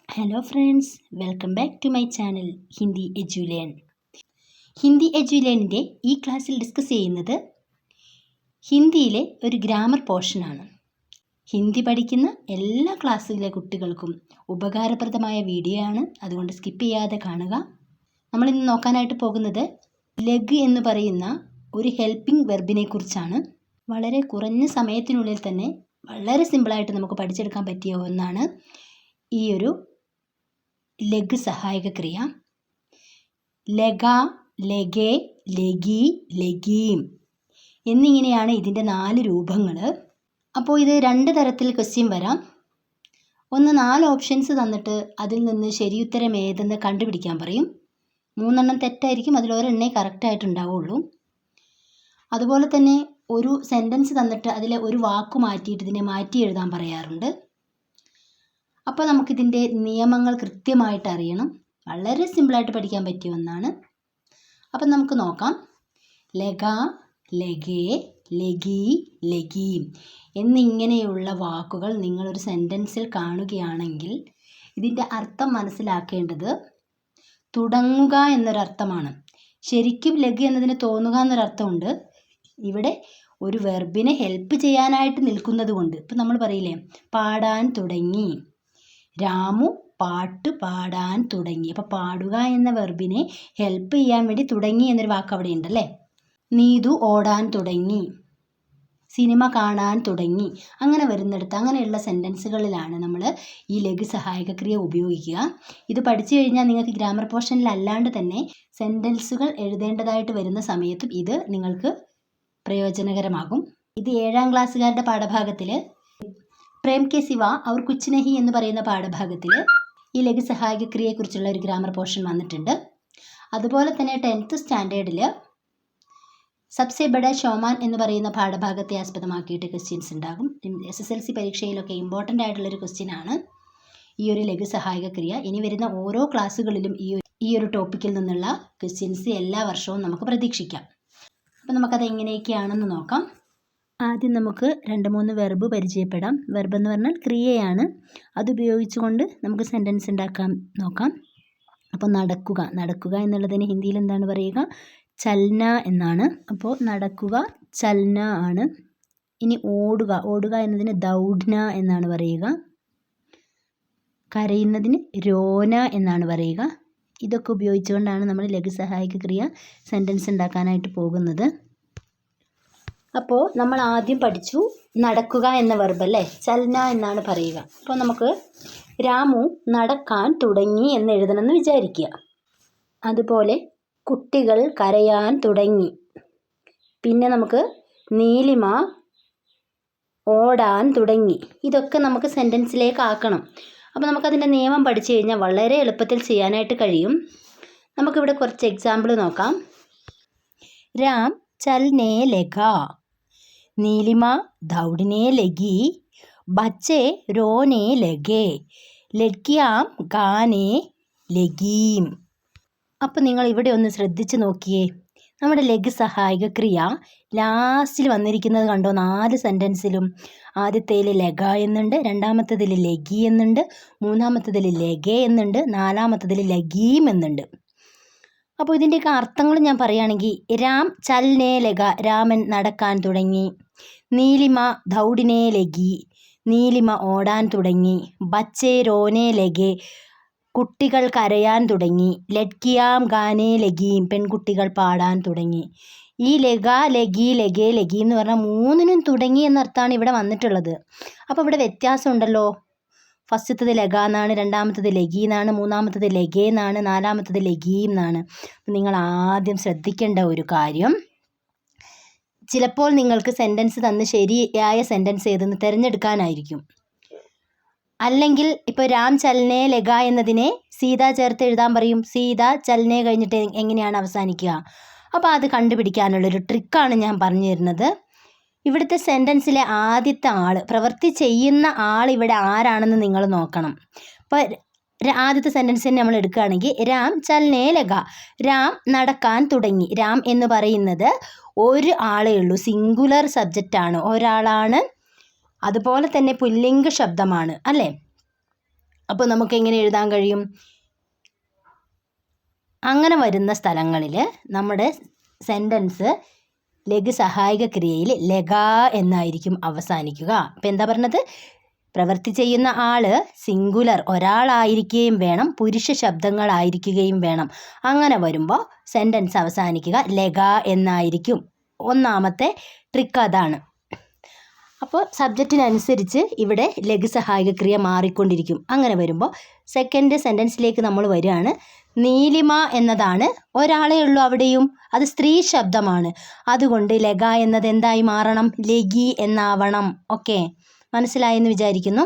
Hello friends, welcome back to my channel Hindi Edulearn. Hindi എജ്യുലേണിൻ്റെ ഈ ക്ലാസ്സിൽ ഡിസ്കസ് ചെയ്യുന്നത് ഹിന്ദിയിലെ ഒരു ഗ്രാമർ പോർഷനാണ്. ഹിന്ദി പഠിക്കുന്ന എല്ലാ ക്ലാസ്സിലെ കുട്ടികൾക്കും ഉപകാരപ്രദമായ വീഡിയോ ആണ്, അതുകൊണ്ട് സ്കിപ്പ് ചെയ്യാതെ കാണുക. നമ്മളിന്ന് നോക്കാനായിട്ട് പോകുന്നത് ലഗ് എന്ന് പറയുന്ന ഒരു ഹെൽപ്പിംഗ് വെർബിനെ കുറിച്ചാണ്. വളരെ കുറഞ്ഞ സമയത്തിനുള്ളിൽ തന്നെ വളരെ സിമ്പിളായിട്ട് നമുക്ക് പഠിച്ചെടുക്കാൻ പറ്റിയ ഒന്നാണ് ഈ ഒരു ലഗ് സഹായക ക്രിയ. ലഗ, ലഗെ, ലഗി, ലഗീം എന്നിങ്ങനെയാണ് ഇതിൻ്റെ 4 രൂപങ്ങൾ. അപ്പോൾ ഇത് 2 തരത്തിൽ ക്വസ്റ്റ്യൻ വരാം. ഒന്ന് 4 ഓപ്ഷൻസ് തന്നിട്ട് അതിൽ നിന്ന് ശരിയുത്തരം ഏതെന്ന് കണ്ടുപിടിക്കാൻ പറയും. 3 എണ്ണം തെറ്റായിരിക്കും, അതിലൊരെണ്ണേ കറക്റ്റായിട്ടുണ്ടാവുള്ളൂ. അതുപോലെ തന്നെ ഒരു സെൻറ്റൻസ് തന്നിട്ട് അതിലെ ഒരു വാക്ക് മാറ്റിയിട്ട് ഇതിനെ മാറ്റി എഴുതാൻ പറയാറുണ്ട്. അപ്പോൾ നമുക്കിതിൻ്റെ നിയമങ്ങൾ കൃത്യമായിട്ട് അറിയണം. വളരെ സിമ്പിളായിട്ട് പഠിക്കാൻ പറ്റിയ ഒന്നാണ്. അപ്പം നമുക്ക് നോക്കാം. ലഗ, ലഗേ, ലഗി, ലഗീം എന്നിങ്ങനെയുള്ള വാക്കുകൾ നിങ്ങളൊരു സെൻറ്റൻസിൽ കാണുകയാണെങ്കിൽ ഇതിൻ്റെ അർത്ഥം മനസ്സിലാക്കേണ്ടത് തുടങ്ങുക എന്നൊരർത്ഥമാണ്. ശരിക്കും ലഗ് എന്നതിന് തോന്നുക എന്നൊരർത്ഥമുണ്ട്. ഇവിടെ ഒരു വെർബിനെ ഹെൽപ്പ് ചെയ്യാനായിട്ട് നിൽക്കുന്നത് കൊണ്ട്, ഇപ്പം നമ്മൾ പറയില്ലേ പാടാൻ തുടങ്ങി, രാമു പാട്ട് പാടാൻ തുടങ്ങി. അപ്പോൾ പാടുക എന്ന വെർബിനെ ഹെൽപ്പ് ചെയ്യാൻ വേണ്ടി തുടങ്ങി എന്നൊരു വാക്ക് അവിടെ ഉണ്ടല്ലേ. നീതു ഓടാൻ തുടങ്ങി, സിനിമ കാണാൻ തുടങ്ങി, അങ്ങനെ വരുന്നിടത്ത് അങ്ങനെയുള്ള സെൻറ്റൻസുകളിലാണ് നമ്മൾ ഈ ലഘു സഹായക ക്രിയ ഉപയോഗിക്കുക. ഇത് പഠിച്ചു കഴിഞ്ഞാൽ നിങ്ങൾക്ക് ഗ്രാമർ പോർഷനിൽ അല്ലാണ്ട് തന്നെ സെൻറ്റൻസുകൾ എഴുതേണ്ടതായിട്ട് വരുന്ന സമയത്തും ഇത് നിങ്ങൾക്ക് പ്രയോജനകരമാകും. ഇത് 7ാം ക്ലാസ്സുകാരുടെ പാഠഭാഗത്തിൽ പ്രേം കെ സിവ ഔർ കുച്ച് നഹി എന്ന് പറയുന്ന പാഠഭാഗത്തിൽ ഈ ലഘു സഹായക ക്രിയയെക്കുറിച്ചുള്ള ഒരു ഗ്രാമർ പോർഷൻ വന്നിട്ടുണ്ട്. അതുപോലെ തന്നെ 10th സ്റ്റാൻഡേർഡിൽ സബ്സെ ബഡ ഷോമാൻ എന്ന് പറയുന്ന പാഠഭാഗത്തെ ആസ്പദമാക്കിയിട്ട് ക്വസ്റ്റ്യൻസ് ഉണ്ടാകും. SSLC പരീക്ഷയിലൊക്കെ ഇമ്പോർട്ടൻ്റ് ആയിട്ടുള്ളൊരു ക്വസ്റ്റ്യൻ ആണ് ഈ ഒരു ലഘു സഹായക ക്രിയ. ഇനി വരുന്ന ഓരോ ക്ലാസ്സുകളിലും ഈ ഒരു ടോപ്പിക്കിൽ നിന്നുള്ള ക്വസ്റ്റ്യൻസ് എല്ലാ വർഷവും നമുക്ക് പ്രതീക്ഷിക്കാം. അപ്പോൾ നമുക്കത് എങ്ങനെയൊക്കെയാണെന്ന് നോക്കാം. ആദ്യം നമുക്ക് 2-3 വെർബ് പരിചയപ്പെടാം. വെർബ് എന്ന് പറഞ്ഞാൽ ക്രിയയാണ്. അതുപയോഗിച്ചുകൊണ്ട് നമുക്ക് സെൻറ്റൻസ് ഉണ്ടാക്കാൻ നോക്കാം. അപ്പോൾ നടക്കുക എന്നുള്ളതിന് ഹിന്ദിയിൽ എന്താണ് പറയുക? ചൽന എന്നാണ്. അപ്പോൾ നടക്കുക ചൽന ആണ്. ഇനി ഓടുക എന്നതിന് ദൗഡ്ന എന്നാണ് പറയുക. കരയുന്നതിന് രോന എന്നാണ് പറയുക. ഇതൊക്കെ ഉപയോഗിച്ചുകൊണ്ടാണ് നമ്മൾ ലഘു സഹായക ക്രിയ സെൻറ്റൻസ് ഉണ്ടാക്കാനായിട്ട് പോകുന്നത്. അപ്പോൾ നമ്മൾ ആദ്യം പഠിച്ചു നടക്കുക എന്ന വെർബ് അല്ലേ, ചൽന എന്നാണ് പറയുക. അപ്പോൾ നമുക്ക് രാമു നടക്കാൻ തുടങ്ങി എന്ന് എഴുതണമെന്ന് വിചാരിക്കുക. അതുപോലെ കുട്ടികൾ കരയാൻ തുടങ്ങി. പിന്നെ നമുക്ക് നീലിമ ഓടാൻ തുടങ്ങി. ഇതൊക്കെ നമുക്ക് സെൻറ്റൻസിലേക്ക് ആക്കണം. അപ്പോൾ നമുക്കതിൻ്റെ നിയമം പഠിച്ചു കഴിഞ്ഞാൽ വളരെ എളുപ്പത്തിൽ ചെയ്യാനായിട്ട് കഴിയും. നമുക്കിവിടെ കുറച്ച് എക്സാമ്പിൾ നോക്കാം. രാം ചൽനെ ലഗ, नीलिमा दौड़ने लगी, बच्चे रोने लगे, लड़कियां गाने लगीं. അപ്പോൾ നിങ്ങൾ ഇവിടെ ഒന്ന് ശ്രദ്ധിച്ച് നോക്കിയേ. നമ്മുടെ ലഘു സഹായക ക്രിയ ലാസ്റ്റിൽ വന്നിരിക്കുന്നത് കണ്ടോ? 4 സെൻറ്റൻസിലും ആദ്യത്തേതിൽ ലഗ എന്നുണ്ട്, രണ്ടാമത്തേതിൽ ലഗി എന്നുണ്ട്, മൂന്നാമത്തേതിൽ ലഗെ എന്നുണ്ട്, നാലാമത്തേതിൽ ലഗീം എന്നുണ്ട്. അപ്പോൾ ഇതിൻ്റെയൊക്കെ അർത്ഥങ്ങൾ ഞാൻ പറയുകയാണെങ്കിൽ, രാം ചൽനെ ലഗ, രാമൻ നടക്കാൻ തുടങ്ങി. നീലിമ ദൗഡിനെ ലഗി, നീലിമ ഓടാൻ തുടങ്ങി. ബച്ചേ രോനെ ലഗെ, കുട്ടികൾ കരയാൻ തുടങ്ങി. ലഡ്കിയാം ഗാനെ ലഗീം, പെൺകുട്ടികൾ പാടാൻ തുടങ്ങി. ഈ ലഗ, ലഗി, ലഗെ, ലഗി എന്ന് പറഞ്ഞാൽ 3നും തുടങ്ങി എന്നർത്ഥമാണ് ഇവിടെ വന്നിട്ടുള്ളത്. അപ്പോൾ ഇവിടെ വ്യത്യാസം ഉണ്ടല്ലോ. ഫസ്റ്റത്തത് ലഗ എന്നാണ്, രണ്ടാമത്തത് ലഗി എന്നാണ്, മൂന്നാമത്തത് ലഗേ എന്നാണ്, നാലാമത്തത് ലഗീം എന്നാണ്. നിങ്ങൾ ആദ്യം ശ്രദ്ധിക്കേണ്ട ഒരു കാര്യം, ചിലപ്പോൾ നിങ്ങൾക്ക് സെൻറ്റൻസ് തന്ന് ശരിയായ സെൻറ്റൻസ് ഏതെന്ന് തിരഞ്ഞെടുക്കാനായിരിക്കും. അല്ലെങ്കിൽ ഇപ്പോൾ രാം ചൽനെ ലഗ എന്നതിനെ സീത ചേർത്ത് എഴുതാൻ പറയും. സീത ചൽനെ കഴിഞ്ഞിട്ട് എങ്ങനെയാണ് അവസാനിക്കുക? അപ്പോൾ അത് കണ്ടുപിടിക്കാനുള്ളൊരു ട്രിക്കാണ് ഞാൻ പറഞ്ഞു തരുന്നത്. ഇവിടുത്തെ സെൻറ്റൻസിലെ ആദ്യത്തെ ആൾ, പ്രവൃത്തി ചെയ്യുന്ന ആൾ ഇവിടെ ആരാണെന്ന് നിങ്ങൾ നോക്കണം. അപ്പോൾ ആദ്യത്തെ സെൻറ്റൻസ് തന്നെ നമ്മൾ എടുക്കുകയാണെങ്കിൽ, രാം ചൽനെ ലഗ, രാം നടക്കാൻ തുടങ്ങി. രാം എന്ന് പറയുന്നത് ഒരു ആളേ ഉള്ളൂ, സിംഗുലർ സബ്ജക്റ്റാണ്, ഒരാളാണ്. അതുപോലെ തന്നെ പുല്ലിംഗ ശബ്ദമാണ് അല്ലേ. അപ്പോൾ നമുക്ക് എങ്ങനെ എഴുതാൻ കഴിയും? അങ്ങനെ വരുന്ന സ്ഥലങ്ങളിൽ നമ്മുടെ സെൻറ്റൻസ് ലഘു സഹായക ക്രിയയിൽ ലഗ എന്നായിരിക്കും അവസാനിക്കുക. അപ്പോൾ എന്താ പറഞ്ഞത്? പ്രവൃത്തി ചെയ്യുന്ന ആൾ സിംഗുലർ ഒരാളായിരിക്കുകയും വേണം, പുരുഷ ശബ്ദങ്ങളായിരിക്കുകയും വേണം. അങ്ങനെ വരുമ്പോൾ സെൻറ്റൻസ് അവസാനിക്കുക ലഗ എന്നായിരിക്കും. ഒന്നാമത്തെ ട്രിക്ക് അതാണ്. അപ്പോൾ സബ്ജക്റ്റിനനുസരിച്ച് ഇവിടെ ലഘു സഹായക ക്രിയ മാറിക്കൊണ്ടിരിക്കും. അങ്ങനെ വരുമ്പോൾ സെക്കൻഡ് സെൻറ്റൻസിലേക്ക് നമ്മൾ വരികയാണ്. നീലിമ എന്നതാണ് ഒരാളേ ഉള്ളൂ അവിടെയും, അത് സ്ത്രീ ശബ്ദമാണ്. അതുകൊണ്ട് ലഗ എന്നത് എന്തായി മാറണം? ലഗി എന്നാവണം. ഓക്കെ, മനസ്സിലായെന്ന് വിചാരിക്കുന്നു.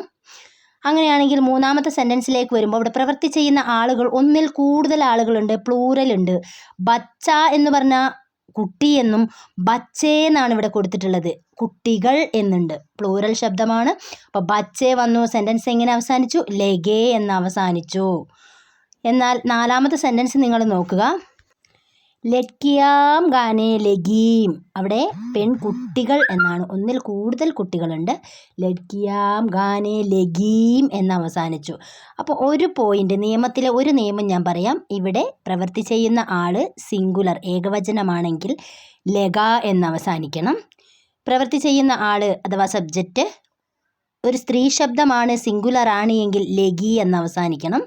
അങ്ങനെയാണെങ്കിൽ മൂന്നാമത്തെ സെൻറ്റൻസിലേക്ക് വരുമ്പോൾ ഇവിടെ പ്രവൃത്തി ചെയ്യുന്ന ആളുകൾ ഒന്നിൽ കൂടുതൽ ആളുകളുണ്ട്, പ്ലൂറൽ ഉണ്ട്. ബച്ച എന്ന് പറഞ്ഞാൽ കുട്ടി എന്നും ബച്ചേ എന്നാണ് ഇവിടെ കൊടുത്തിട്ടുള്ളത്. കുട്ടികൾ എന്നുണ്ട്, പ്ലൂറൽ ശബ്ദമാണ്. അപ്പോൾ ബച്ചേ വന്നു, സെൻറ്റൻസ് എങ്ങനെ അവസാനിച്ചു? ലഗേ എന്ന് അവസാനിച്ചു. എന്നാൽ നാലാമത്തെ സെൻറ്റൻസ് നിങ്ങൾ നോക്കുക. ലഡ്കിയാം ഗാനെ ലഗീം, അവിടെ പെൺകുട്ടികൾ എന്നാണ്, ഒന്നിൽ കൂടുതൽ കുട്ടികളുണ്ട്. ലഡ്കിയാം ഗാനെ ലഗീം എന്ന് അവസാനിച്ചു. അപ്പോൾ ഒരു പോയിൻ്റ്, നിയമത്തിലെ ഒരു നിയമം ഞാൻ പറയാം. ഇവിടെ പ്രവൃത്തി ചെയ്യുന്ന ആൾ സിംഗുലർ ഏകവചനമാണെങ്കിൽ ലഗ എന്ന് അവസാനിക്കണം. പ്രവൃത്തി ചെയ്യുന്ന ആൾ അഥവാ സബ്ജക്റ്റ് ഒരു സ്ത്രീ ശബ്ദമാണ്, സിംഗുലർ ആണ് എങ്കിൽ ലഗി എന്ന് അവസാനിക്കണം.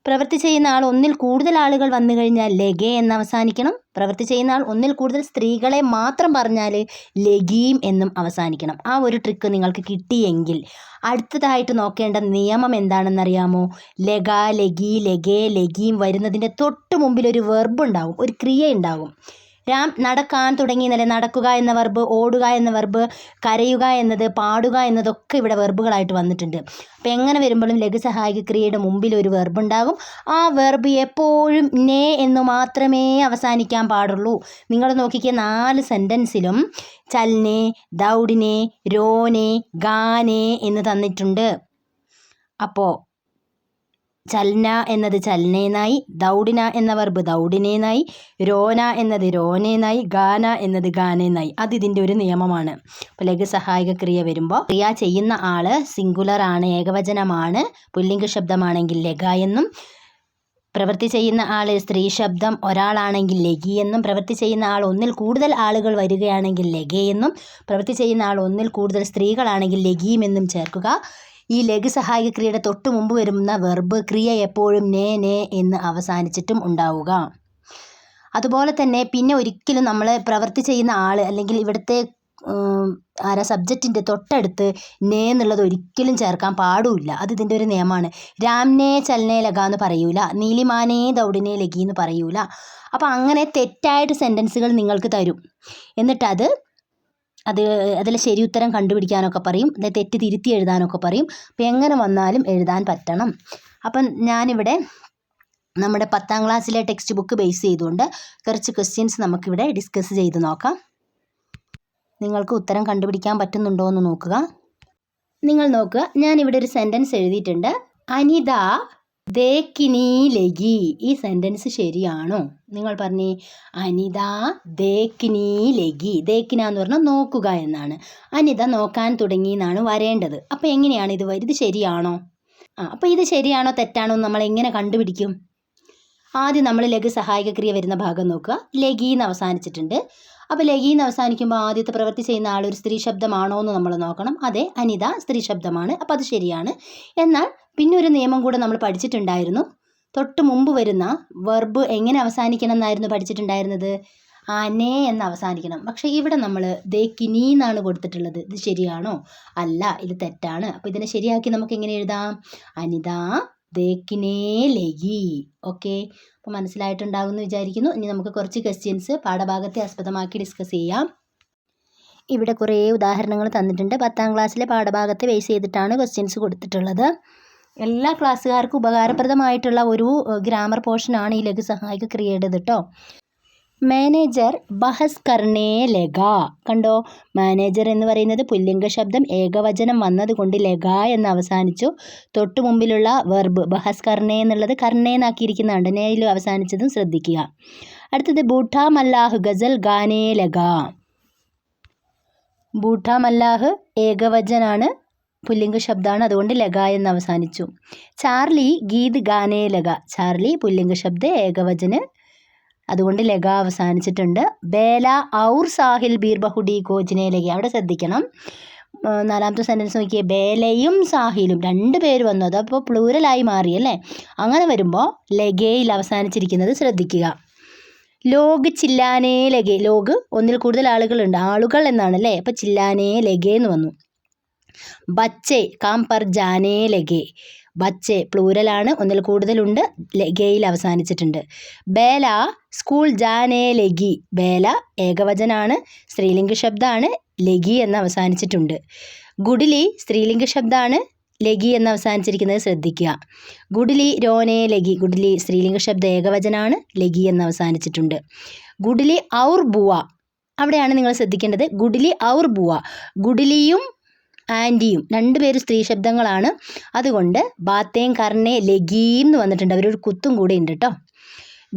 പ്രവൃത്തി ചെയ്യുന്ന ആൾ ഒന്നിൽ കൂടുതൽ ആളുകൾ വന്നു കഴിഞ്ഞാൽ ലഗേ എന്ന് അവസാനിക്കണം. പ്രവൃത്തി ചെയ്യുന്ന ആൾ ഒന്നിൽ കൂടുതൽ സ്ത്രീകളെ മാത്രം പറഞ്ഞാൽ ലഗീം എന്നും അവസാനിക്കണം. ആ ഒരു ട്രിക്ക് നിങ്ങൾക്ക് കിട്ടിയെങ്കിൽ അടുത്തതായിട്ട് നോക്കേണ്ട നിയമം എന്താണെന്നറിയാമോ? ലഗ, ലഗി, ലഗേ, ലഗീം വരുന്നതിൻ്റെ തൊട്ട് മുമ്പിൽ ഒരു വെർബ് ഉണ്ടാവും, ഒരു ക്രിയ ഉണ്ടാകും. രാം നടക്കാൻ തുടങ്ങിയെന്നല്ലേ, നടക്കുക എന്ന വെർബ്, ഓടുക എന്ന വെർബ്, കരയുക എന്നത്, പാടുക എന്നതൊക്കെ ഇവിടെ വെർബുകളായിട്ട് വന്നിട്ടുണ്ട്. അപ്പോൾ എങ്ങനെ വരുമ്പോഴും ലഘു സഹായക ക്രിയയുടെ മുമ്പിൽ ഒരു വെർബ് ഉണ്ടാകും. ആ വെർബ് എപ്പോഴും നേ എന്ന് മാത്രമേ അവസാനിക്കാൻ പാടുള്ളൂ. നിങ്ങൾ നോക്കിക്കുക, 4 സെൻറ്റൻസിലും ചൽനെ, ദൗഡിനെ, രോനെ, ഗാനെ എന്ന് തന്നിട്ടുണ്ട്. അപ്പോൾ ചൽന എന്നത് ചലനേനായി, ദൗഡിന എന്ന വെർബ് ദൗഡിനേനായി, രോന എന്നത് രോനേനായി, ഗാന എന്നത് ഗാനേനായി. അത് ഇതിൻ്റെ ഒരു നിയമമാണ്. അപ്പോൾ ലഘു സഹായക ക്രിയ വരുമ്പോൾ ക്രിയ ചെയ്യുന്ന ആൾ സിംഗുലർ ആണ്, ഏകവചനമാണ്, പുല്ലിംഗ ശബ്ദമാണെങ്കിൽ ലഗ എന്നും, പ്രവൃത്തി ചെയ്യുന്ന ആൾ സ്ത്രീ ശബ്ദം ഒരാളാണെങ്കിൽ ലഗി എന്നും, പ്രവൃത്തി ചെയ്യുന്ന ആൾ ഒന്നിൽ കൂടുതൽ ആളുകൾ വരികയാണെങ്കിൽ ലഗേ എന്നും, പ്രവൃത്തി ചെയ്യുന്ന ആൾ ഒന്നിൽ കൂടുതൽ സ്ത്രീകളാണെങ്കിൽ ലഗീം എന്നും ചേർക്കുക. ഈ ലഘു സഹായക ക്രിയയുടെ തൊട്ട് മുമ്പ് വരുന്ന വെർബ് ക്രിയ എപ്പോഴും നേ നേ എന്ന് അവസാനിച്ചിട്ടും ഉണ്ടാവുക. അതുപോലെ തന്നെ പിന്നെ ഒരിക്കലും നമ്മൾ പ്രവൃത്തി ചെയ്യുന്ന ആൾ അല്ലെങ്കിൽ ഇവിടുത്തെ സബ്ജക്റ്റിൻ്റെ തൊട്ടടുത്ത് നേ എന്നുള്ളത് ഒരിക്കലും ചേർക്കാൻ പാടില്ല. അത് ഇതിൻ്റെ ഒരു നിയമമാണ്. രാംനേ ചലനേ ലഗ എന്ന് പറയൂല, നീലിമാനേ ദൗഡിനെ ലഗി എന്ന് പറയൂല. അപ്പോൾ അങ്ങനെ തെറ്റായിട്ട് സെൻറ്റൻസുകൾ നിങ്ങൾക്ക് തരും. എന്നിട്ട് അതിൽ ശരി ഉത്തരം കണ്ടുപിടിക്കാനൊക്കെ പറയും, തെറ്റ് തിരുത്തി എഴുതാനൊക്കെ പറയും. അപ്പോൾ എങ്ങനെ വന്നാലും എഴുതാൻ പറ്റണം. അപ്പം ഞാനിവിടെ നമ്മുടെ 10ാം ക്ലാസ്സിലെ ടെക്സ്റ്റ് ബുക്ക് ബേസ് ചെയ്തുകൊണ്ട് കുറച്ച് ക്വസ്റ്റ്യൻസ് നമുക്കിവിടെ ഡിസ്കസ് ചെയ്ത് നോക്കാം. നിങ്ങൾക്ക് ഉത്തരം കണ്ടുപിടിക്കാൻ പറ്റുന്നുണ്ടോ എന്ന് നോക്കുക. നിങ്ങൾ നോക്കുക, ഞാനിവിടെ ഒരു സെൻറ്റൻസ് എഴുതിയിട്ടുണ്ട്. അനിത ദേക്കിനി ലഗി. ഈ സെൻറ്റൻസ് ശരിയാണോ? നിങ്ങൾ പറഞ്ഞേ. അനിത ദേക്കിനി ലഗി. ദേക്കിന എന്ന് പറഞ്ഞാൽ നോക്കുക എന്നാണ്. അനിത നോക്കാൻ തുടങ്ങി എന്നാണ് വരേണ്ടത്. അപ്പോൾ എങ്ങനെയാണ് ഇത് ഇത് ശരിയാണോ? അപ്പോൾ ഇത് ശരിയാണോ തെറ്റാണോ എന്ന് നമ്മൾ എങ്ങനെ കണ്ടുപിടിക്കും? ആദ്യം നമ്മൾ ലഘു സഹായക ക്രിയ വരുന്ന ഭാഗം നോക്കുക. ലഗി എന്ന് അവസാനിച്ചിട്ടുണ്ട്. അപ്പോൾ ലഗി എന്ന് അവസാനിക്കുമ്പോൾ ആദ്യത്തെ പ്രവൃത്തി ചെയ്യുന്ന ആൾ ഒരു സ്ത്രീ ശബ്ദമാണോ എന്ന് നമ്മൾ നോക്കണം. അതെ, അനിത സ്ത്രീ ശബ്ദമാണ്. അപ്പോൾ അത് ശരിയാണ്. എന്നാൽ പിന്നെ ഒരു നിയമം കൂടെ നമ്മൾ പഠിച്ചിട്ടുണ്ടായിരുന്നു. തൊട്ട് മുമ്പ് വരുന്ന വെർബ് എങ്ങനെ അവസാനിക്കണം എന്നായിരുന്നു പഠിച്ചിട്ടുണ്ടായിരുന്നത്? നേ എന്ന് അവസാനിക്കണം. പക്ഷേ ഇവിടെ നമ്മൾ ദേക്കിനി എന്നാണ് കൊടുത്തിട്ടുള്ളത്. ഇത് ശരിയാണോ? അല്ല, ഇത് തെറ്റാണ്. അപ്പോൾ ഇതിനെ ശരിയാക്കി നമുക്ക് എങ്ങനെ എഴുതാം? അനിത ദേക്കിനേ ലഗി. ഓക്കെ, അപ്പോൾ മനസ്സിലായിട്ടുണ്ടാകുമെന്ന് വിചാരിക്കുന്നു. ഇനി നമുക്ക് കുറച്ച് ക്വസ്റ്റ്യൻസ് പാഠഭാഗത്തെ ആസ്പദമാക്കി ഡിസ്കസ് ചെയ്യാം. ഇവിടെ കുറേ ഉദാഹരണങ്ങൾ തന്നിട്ടുണ്ട്. 10ാം ക്ലാസ്സിലെ പാഠഭാഗത്തെ ബേസ് ചെയ്തിട്ടാണ് ക്വസ്റ്റ്യൻസ് കൊടുത്തിട്ടുള്ളത്. എല്ലാ ക്ലാസ്സുകാർക്കും ഉപകാരപ്രദമായിട്ടുള്ള ഒരു ഗ്രാമർ പോർഷനാണ് ഈ ലഘു സഹായക ക്രിയയുടേത് കേട്ടോ. മാനേജർ ബഹസ് കർണേ ലഗ. കണ്ടോ, മാനേജർ എന്ന് പറയുന്നത് പുല്ലിംഗ ശബ്ദം ഏകവചനം വന്നതുകൊണ്ട് ലഗ എന്ന് അവസാനിച്ചു. തൊട്ടു മുമ്പിലുള്ള വെർബ് ബഹസ് കർണേ എന്നുള്ളത് കർണേന്നാക്കിയിരിക്കുന്നുണ്ട്. നേയിൽ അവസാനിച്ചതും ശ്രദ്ധിക്കുക. അടുത്തത് ബൂഠ മല്ലാഹ് ഗസൽ ഗാനേ ലഗ. ബൂഠ മല്ലാഹ് ഏകവചനാണ്, പുല്ലിംഗ ശബ്ദമാണ്, അതുകൊണ്ട് ലഗ എന്ന് അവസാനിച്ചു. ചാർലി ഗീത് ഗാനേ ലഗ. ചാർലി പുല്ലിംഗ ശബ്ദ ഏകവചന്, അതുകൊണ്ട് ലഗ അവസാനിച്ചിട്ടുണ്ട്. ബേല ഔർ സാഹിൽ ബീർ ബഹുഡി കോജിനെ ലഗി. അവിടെ ശ്രദ്ധിക്കണം, നാലാമത്തെ സെൻറ്റൻസ് നോക്കിയേ, ബേലയും സാഹിലും 2 പേര് വന്നു, അതപ്പോൾ പ്ലൂരലായി മാറിയല്ലേ. അങ്ങനെ വരുമ്പോൾ ലഗയിൽ അവസാനിച്ചിരിക്കുന്നത് ശ്രദ്ധിക്കുക. ലോഗ് ചില്ലാനേ ലഗെ. ലോഗ് ഒന്നിൽ കൂടുതൽ ആളുകളുണ്ട്, ആളുകൾ എന്നാണ് അല്ലേ, അപ്പോൾ ചില്ലാനേ ലഗെ എന്ന് വന്നു. ബച്ചെ കാം പർ ജാനേ ലഗെ. ബച്ചെ പ്ലൂരലാണ്, ഒന്നിൽ കൂടുതലുണ്ട്, ലഗയിൽ അവസാനിച്ചിട്ടുണ്ട്. ബേല സ്കൂൾ ജാനേ ലഗി. ബേല ഏകവചനാണ്, സ്ത്രീലിംഗ ശബ്ദമാണ്, ലഗി എന്ന് അവസാനിച്ചിട്ടുണ്ട്. ഗുഡ്ലി സ്ത്രീലിംഗ ശബ്ദമാണ്, ലഗി എന്ന് അവസാനിച്ചിരിക്കുന്നത് ശ്രദ്ധിക്കുക. ഗുഡ്ലി രോനേ ലഗി. ഗുഡ്ലി സ്ത്രീലിംഗ ശബ്ദ ഏകവചനാണ്, ലഗി എന്ന് അവസാനിച്ചിട്ടുണ്ട്. ഗുഡ്ലി ഔർ ബുവ, അവിടെയാണ് നിങ്ങൾ ശ്രദ്ധിക്കേണ്ടത്. Goodly our ബുവ. ഗുഡ്ലിയും ആൻറ്റിയും 2 പേര് സ്ത്രീ ശബ്ദങ്ങളാണ്, അതുകൊണ്ട് ബാത്തേം കർണേ ലഗീം എന്ന് വന്നിട്ടുണ്ട്, അവരൊരു കുത്തും കൂടെ ഉണ്ട് കേട്ടോ.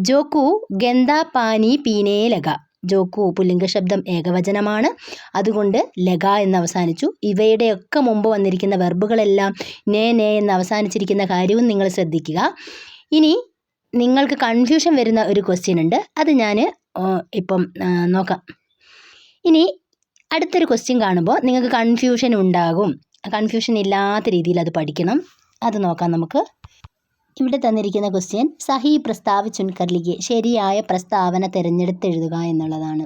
ജോക്കു ഗന്ദ പാനി പീനേ ലഗ. ജോക്കു പുല്ലിംഗ ശബ്ദം ഏകവചനമാണ്, അതുകൊണ്ട് ലഗ എന്ന് അവസാനിച്ചു. ഇവയുടെയൊക്കെ മുമ്പ് വന്നിരിക്കുന്ന വെർബുകളെല്ലാം നേ നേ എന്ന് അവസാനിച്ചിരിക്കുന്ന കാര്യവും നിങ്ങൾ ശ്രദ്ധിക്കുക. ഇനി നിങ്ങൾക്ക് കൺഫ്യൂഷൻ വരുന്ന ഒരു ക്വസ്റ്റ്യൻ ഉണ്ട്, അത് ഞാൻ ഇപ്പം നോക്കാം. ഇനി അടുത്തൊരു ക്വസ്റ്റ്യൻ കാണുമ്പോൾ നിങ്ങൾക്ക് കൺഫ്യൂഷൻ ഉണ്ടാകും, കൺഫ്യൂഷൻ ഇല്ലാത്ത രീതിയിൽ അത് പഠിക്കണം. അത് നോക്കാം നമുക്ക്. ഇവിടെ തന്നിരിക്കുന്ന ക്വസ്റ്റ്യൻ സഹി പ്രസ്താവ് ചുൻകർ ലിഖിയെ. ശരിയായ പ്രസ്താവന തിരഞ്ഞെടുത്തെഴുതുക എന്നുള്ളതാണ്.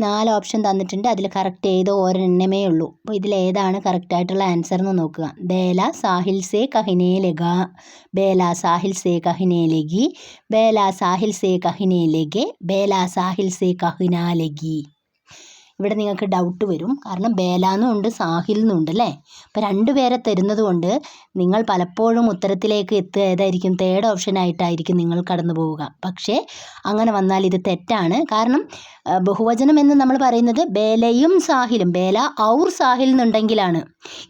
4 ഓപ്ഷൻ തന്നിട്ടുണ്ട്, അതിൽ കറക്റ്റ് ഏതോ ഒരെണ്ണമേ ഉള്ളൂ. അപ്പോൾ ഇതിലേതാണ് കറക്റ്റായിട്ടുള്ള ആൻസർ എന്ന് നോക്കുക. ബേല സാഹിൽ സേ കഹിനേ ലഗ. ബേല സാഹിൽ സേ കഹിനേ ലഗി. ബേല സാഹിൽ സേ കഹിനേ ലഗെ. ബേല സാഹിൽ സേ കഹിനാ ലഗി. ഇവിടെ നിങ്ങൾക്ക് ഡൗട്ട് വരും, കാരണം ബേലാന്നും ഉണ്ട് സാഹിൽ എന്നും ഉണ്ട് അല്ലേ. അപ്പോൾ 2 പേരെ തരുന്നത് കൊണ്ട് നിങ്ങൾ പലപ്പോഴും ഉത്തരത്തിലേക്ക് എത്തുക ഏതായിരിക്കും, 3rd ഓപ്ഷനായിട്ടായിരിക്കും നിങ്ങൾ കടന്നു പോവുക. പക്ഷേ അങ്ങനെ വന്നാൽ ഇത് തെറ്റാണ്. കാരണം ബഹുവചനം എന്ന് നമ്മൾ പറയുന്നത് ബേലയും സാഹിലും, ബേല ഔർ സാഹിൽ എന്നുണ്ടെങ്കിലാണ്.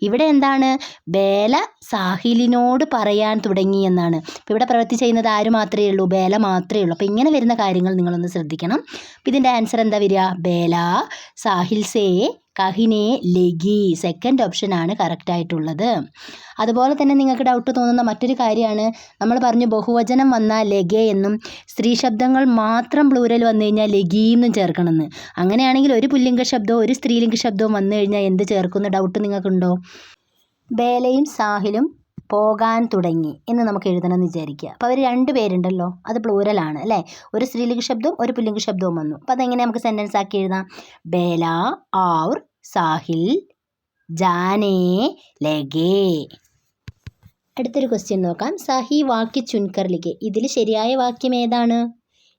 ഇവിടെ എന്താണ്, ബേല സാഹിലിനോട് പറയാൻ തുടങ്ങി എന്നാണ്. അപ്പോൾ ഇവിടെ പ്രവൃത്തി ചെയ്യുന്നത് ആര് മാത്രമേ ഉള്ളൂ, ബേല മാത്രമേ ഉള്ളൂ. അപ്പോൾ ഇങ്ങനെ വരുന്ന കാര്യങ്ങൾ നിങ്ങളൊന്ന് ശ്രദ്ധിക്കണം. അപ്പോൾ ഇതിൻ്റെ ആൻസർ എന്താ വരിക, ബേല സാഹിൽ സേ കഹിനെ ലഗി. 2nd ഓപ്ഷനാണ് കറക്റ്റായിട്ടുള്ളത്. അതുപോലെ തന്നെ നിങ്ങൾക്ക് ഡൗട്ട് തോന്നുന്ന മറ്റൊരു കാര്യമാണ്, നമ്മൾ പറഞ്ഞു ബഹുവചനം വന്നാൽ ലഗെ എന്നും സ്ത്രീ ശബ്ദങ്ങൾ മാത്രം പ്ലൂരൽ വന്നു കഴിഞ്ഞാൽ ലഗീന്നും ചേർക്കണമെന്ന്. അങ്ങനെയാണെങ്കിൽ ഒരു പുല്ലിംഗ ശബ്ദവും ഒരു സ്ത്രീലിംഗ ശബ്ദവും വന്നു കഴിഞ്ഞാൽ എന്ത് ചേർക്കുന്ന ഡൗട്ട് നിങ്ങൾക്കുണ്ടോ? ബേലയും സാഹിലും പോകാൻ തുടങ്ങി എന്ന് നമുക്ക് എഴുതണം എന്ന് വിചാരിക്കുക. അപ്പോൾ അവർ 2 പേരുണ്ടല്ലോ, അത് പ്ലൂരലാണ് അല്ലേ. ഒരു സ്ത്രീലിംഗ ശബ്ദവും ഒരു പുല്ലിംഗ ശബ്ദവും വന്നു. അപ്പോൾ അതെങ്ങനെ നമുക്ക് സെൻറ്റൻസ് ആക്കി എഴുതാം? ബേല ഔർ സാഹിൽ ജാനേ ലഗേ. അടുത്തൊരു ക്വസ്റ്റ്യൻ നോക്കാം. സഹി വാക്യ ചുൻകർ ലിഖെ. ഇതിൽ ശരിയായ വാക്യം ഏതാണ്?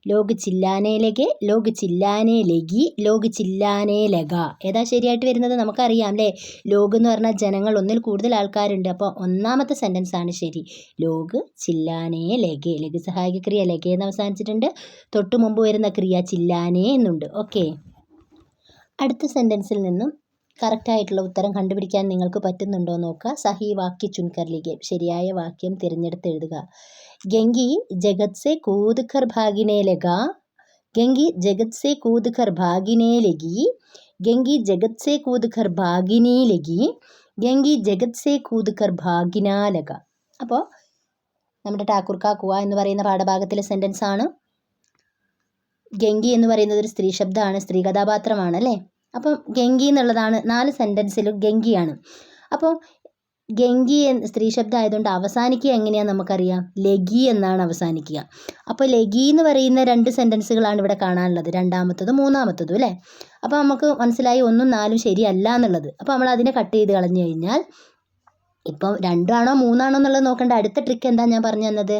ലോഗ് ചില്ലാനേ ലഗെ, ലോഗ് ചില്ലാനേ ലഗി, ലോഗ് ചില്ലാനേ ലഗ. ഏതാ ശരിയായിട്ട് വരുന്നത്? നമുക്കറിയാം അല്ലേ, ലോഗ് എന്ന് പറഞ്ഞാൽ ജനങ്ങൾ, ഒന്നിൽ കൂടുതൽ ആൾക്കാരുണ്ട്. അപ്പോൾ 1ാമത്തെ സെൻറ്റൻസ് ആണ് ശരി. ലോഗ് ചില്ലാനേ ലഗെ. ലഘു സഹായക ക്രിയ ലഗെ എന്ന് അവസാനിച്ചിട്ടുണ്ട്. തൊട്ടു മുമ്പ് വരുന്ന ക്രിയ ചില്ലാനേ എന്നുണ്ട്. ഓക്കെ, അടുത്ത സെൻറ്റൻസിൽ നിന്നും കറക്റ്റായിട്ടുള്ള ഉത്തരം കണ്ടുപിടിക്കാൻ നിങ്ങൾക്ക് പറ്റുന്നുണ്ടോ നോക്കുക. സഹി വാക്യ ചുൻകർ ലിഖെ. ശരിയായ വാക്യം തിരഞ്ഞെടുത്ത് എഴുതുക. ഗംഗി ജഗത് സെ കൂദ് കർ ഭാഗിനെ ലഗ. ഗംഗി ജഗത് സെ കൂദ് കർ ഭാഗിനെ ലഗി. ഗംഗി ജഗത് സെ കൂദ് കർ ഭാഗിനി ലഗി. ഗംഗി ജഗത് സെ കൂദ് കർ ഭാഗിന ലഗ. അപ്പോൾ നമ്മുടെ ഠാക്കൂർ കാ കുവ എന്ന് പറയുന്ന പാഠഭാഗത്തിലെ സെൻറ്റൻസ് ആണ്. ഗംഗി എന്ന് പറയുന്നത് ഒരു സ്ത്രീ ശബ്ദമാണ്, സ്ത്രീ കഥാപാത്രമാണ് അല്ലേ. അപ്പം ഗംഗി എന്നുള്ളതാണ് 4 സെൻറ്റൻസിലും ഗംഗിയാണ്. അപ്പോൾ ഗംഗി സ്ത്രീ ശബ്ദം ആയതുകൊണ്ട് അവസാനിക്കുക എങ്ങനെയാണെന്ന് നമുക്കറിയാം, ലഗി എന്നാണ് അവസാനിക്കുക. അപ്പോൾ ലഗി എന്ന് പറയുന്ന 2 സെൻറ്റൻസുകളാണ് ഇവിടെ കാണാനുള്ളത്, 2ാമത്തതും 3ാമത്തതും അല്ലേ. അപ്പോൾ നമുക്ക് മനസ്സിലായി 1ഉം 4ഉം ശരിയല്ല എന്നുള്ളത്. അപ്പോൾ നമ്മൾ അതിനെ കട്ട് ചെയ്ത് കളഞ്ഞു കഴിഞ്ഞാൽ ഇപ്പം 2 ആണോ 3 ആണോ എന്നുള്ളത് നോക്കേണ്ട. അടുത്ത ട്രിക്ക് എന്താ ഞാൻ പറഞ്ഞു തന്നത്?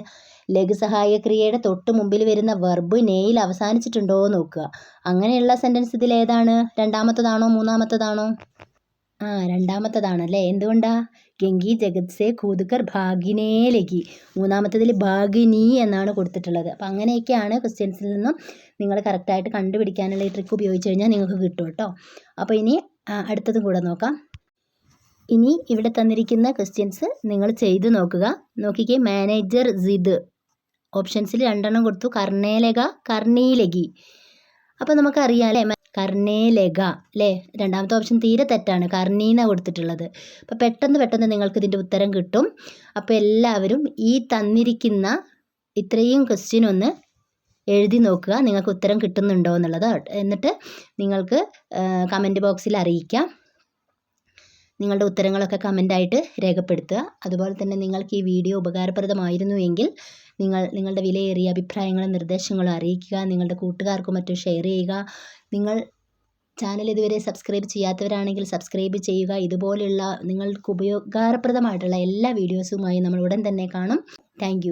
ലഘു സഹായ ക്രിയയുടെ തൊട്ട് മുമ്പിൽ വരുന്ന വെർബ് നെയിൽ അവസാനിച്ചിട്ടുണ്ടോ എന്ന് നോക്കുക. അങ്ങനെയുള്ള സെൻറ്റൻസ് ഇതിൽ ഏതാണ്? 2ാമത്തതാണോ 3ാമത്തതാണോ? 2ാമത്തതാണല്ലേ. എന്തുകൊണ്ടാ? ഗംഗി ജഗത് സേ കൂദ് കർ ഭാഗിനേ ലഗി. 3ാമത്തതിൽ ഭാഗിനി എന്നാണ് കൊടുത്തിട്ടുള്ളത്. അപ്പോൾ അങ്ങനെയൊക്കെയാണ് ക്വസ്റ്റ്യൻസിൽ നിന്നും നിങ്ങൾ കറക്റ്റായിട്ട് കണ്ടുപിടിക്കാനുള്ള ഈ ട്രിക്ക് ഉപയോഗിച്ച് കഴിഞ്ഞാൽ നിങ്ങൾക്ക് കിട്ടും കേട്ടോ. അപ്പോൾ ഇനി അടുത്തതും കൂടെ നോക്കാം. ഇനി ഇവിടെ തന്നിരിക്കുന്ന ക്വസ്റ്റ്യൻസ് നിങ്ങൾ ചെയ്ത് നോക്കുക. നോക്കിക്കേ, മാനേജർ ജിദ്. ഓപ്ഷൻസിൽ 2 കൊടുത്തു, കർണേലക കർണീലഗി. അപ്പോൾ നമുക്കറിയാം അല്ലേ, കർണേലക അല്ലേ? രണ്ടാമത്തെ ഓപ്ഷൻ തീരെ തെറ്റാണ്, കർണീന്നാണ് കൊടുത്തിട്ടുള്ളത്. അപ്പോൾ പെട്ടെന്ന് നിങ്ങൾക്ക് ഇതിൻ്റെ ഉത്തരം കിട്ടും. അപ്പോൾ എല്ലാവരും ഈ തന്നിരിക്കുന്ന ഇത്രയും ക്വസ്റ്റ്യൻ ഒന്ന് എഴുതി നോക്കുക, നിങ്ങൾക്ക് ഉത്തരം കിട്ടുന്നുണ്ടോ എന്നുള്ളത്. എന്നിട്ട് നിങ്ങൾക്ക് കമൻറ്റ് ബോക്സിൽ അറിയിക്കാം. നിങ്ങളുടെ ഉത്തരങ്ങളൊക്കെ കമൻ്റായിട്ട് രേഖപ്പെടുത്തുക. അതുപോലെ തന്നെ നിങ്ങൾക്ക് ഈ വീഡിയോ ഉപകാരപ്രദമായിരുന്നു എങ്കിൽ നിങ്ങളുടെ വിലയേറിയ അഭിപ്രായങ്ങളും നിർദ്ദേശങ്ങളും അറിയിക്കുക. നിങ്ങളുടെ കൂട്ടുകാർക്കും മറ്റും ഷെയർ ചെയ്യുക. നിങ്ങൾ ചാനൽ ഇതുവരെ സബ്സ്ക്രൈബ് ചെയ്യാത്തവരാണെങ്കിൽ സബ്സ്ക്രൈബ് ചെയ്യുക. ഇതുപോലെയുള്ള നിങ്ങൾക്ക് ഉപകാരപ്രദമായിട്ടുള്ള എല്ലാ വീഡിയോസുമായി നമ്മൾ ഉടൻ തന്നെ കാണും. താങ്ക്